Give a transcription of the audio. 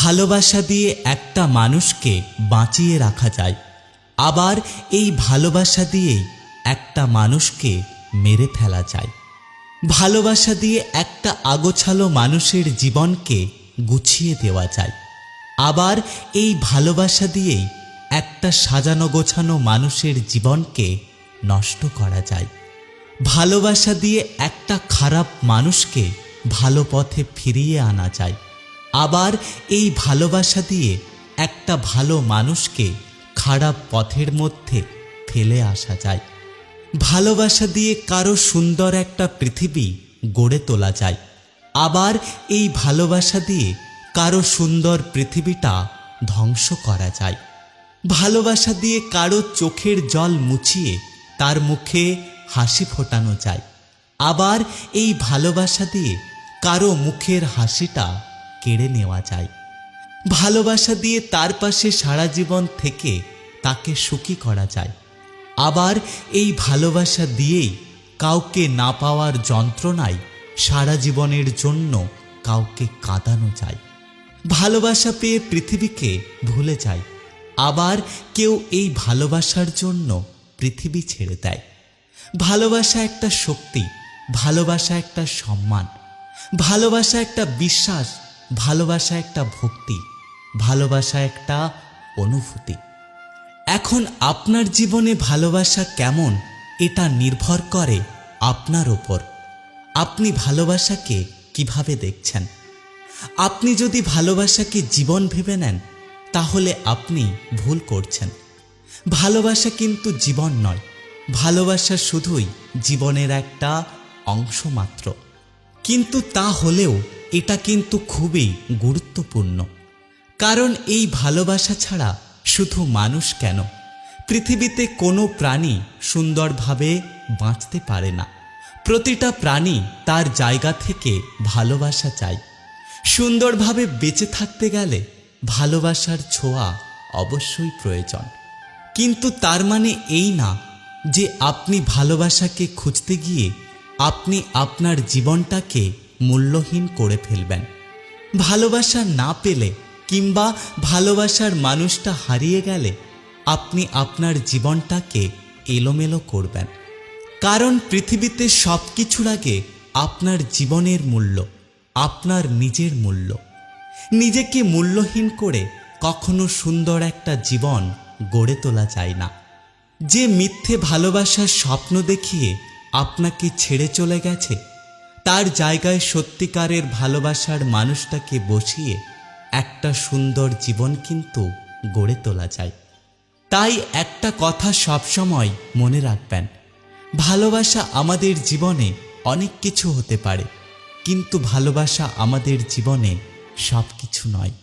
ভালোবাসা দিয়ে একটা মানুষকে বাঁচিয়ে রাখা যায়, আবার এই ভালোবাসা দিয়েই একটা মানুষকে মেরে ফেলা যায়। ভালোবাসা দিয়ে একটা আগোছালো মানুষের জীবনকে গুছিয়ে দেওয়া যায়, আবার এই ভালোবাসা দিয়েই একটা সাজানো গোছানো মানুষের জীবনকে নষ্ট করা যায়। ভালোবাসা দিয়ে একটা খারাপ মানুষকে ভালো পথে ফিরিয়ে আনা যায়, আবার এই ভালোবাসা দিয়ে একটা ভালো মানুষকে খারাপ পথের মধ্যে ফেলে আসা যায়। ভালোবাসা দিয়ে কারো সুন্দর একটা পৃথিবী গড়ে তোলা যায়, আবার এই ভালোবাসা দিয়ে কারো সুন্দর পৃথিবীটা ধ্বংস করা যায়। ভালোবাসা দিয়ে কারো চোখের জল মুছিয়ে তার মুখে হাসি ফোটানো যায়, আবার এই ভালোবাসা দিয়ে কারো মুখের হাসিটা কেড়ে নেওয়া যায়। ভালোবাসা দিয়ে তার পাশে সারা জীবন থেকে তাকে সুখী করা যায়, আবার এই ভালোবাসা দিয়েই কাউকে না পাওয়ার যন্ত্রণায় সারা জীবনের জন্য কাউকে কাঁদানো যায়। ভালোবাসা পেয়ে পৃথিবীকে ভুলে যায়, আবার কেউ এই ভালোবাসার জন্য পৃথিবী ছেড়ে দেয়। ভালোবাসা একটা শক্তি, ভালোবাসা একটা সম্মান, ভালোবাসা একটা বিশ্বাস, ভালোবাসা একটা ভক্তি, ভালোবাসা একটা অনুভূতি। এখন আপনার জীবনে ভালোবাসা কেমন এটা নির্ভর করে আপনার ওপর। আপনি ভালোবাসাকে কিভাবে দেখছেন? আপনি যদি ভালোবাসাকে জীবন ভেবে নেন তাহলে আপনি ভুল করছেন। ভালোবাসা কিন্তু জীবন নয়, ভালোবাসা শুধুই জীবনের একটা অংশ মাত্র। কিন্তু তা হলেও এটা কিন্তু খুবই গুরুত্বপূর্ণ, কারণ এই ভালোবাসা ছাড়া শুধু মানুষ কেন, পৃথিবীতে কোনো প্রাণী সুন্দরভাবে বাঁচতে পারে না। প্রতিটা প্রাণী তার জায়গা থেকে ভালোবাসা চায়। সুন্দরভাবে বেঁচে থাকতে গেলে ভালোবাসার ছোঁয়া অবশ্যই প্রয়োজন। কিন্তু তার মানে এই না যে আপনি ভালোবাসাকে খুঁজতে গিয়ে আপনি আপনার জীবনটাকে মূল্যহীন করে ফেলবেন। ভালোবাসা না পেলে কিংবা ভালোবাসার মানুষটা হারিয়ে গেলে আপনি আপনার জীবনটাকে এলোমেলো করবেন। কারণ পৃথিবীতে সব কিছুর আগে আপনার জীবনের মূল্য, আপনার নিজের মূল্য। নিজেকে মূল্যহীন করে কখনো সুন্দর একটা জীবন গড়ে তোলা যায় না। যে মিথ্যে ভালোবাসার স্বপ্ন দেখিয়ে আপনাকে ছেড়ে চলে গেছে, তার জায়গায় সত্যিকারের ভালোবাসার মানুষটাকে বসিয়ে একটা সুন্দর জীবন কিন্তু গড়ে তোলা যায়। তাই একটা কথা সবসময় মনে রাখবেন, ভালোবাসা আমাদের জীবনে অনেক কিছু হতে পারে, কিন্তু ভালোবাসা আমাদের জীবনে সব কিছু নয়।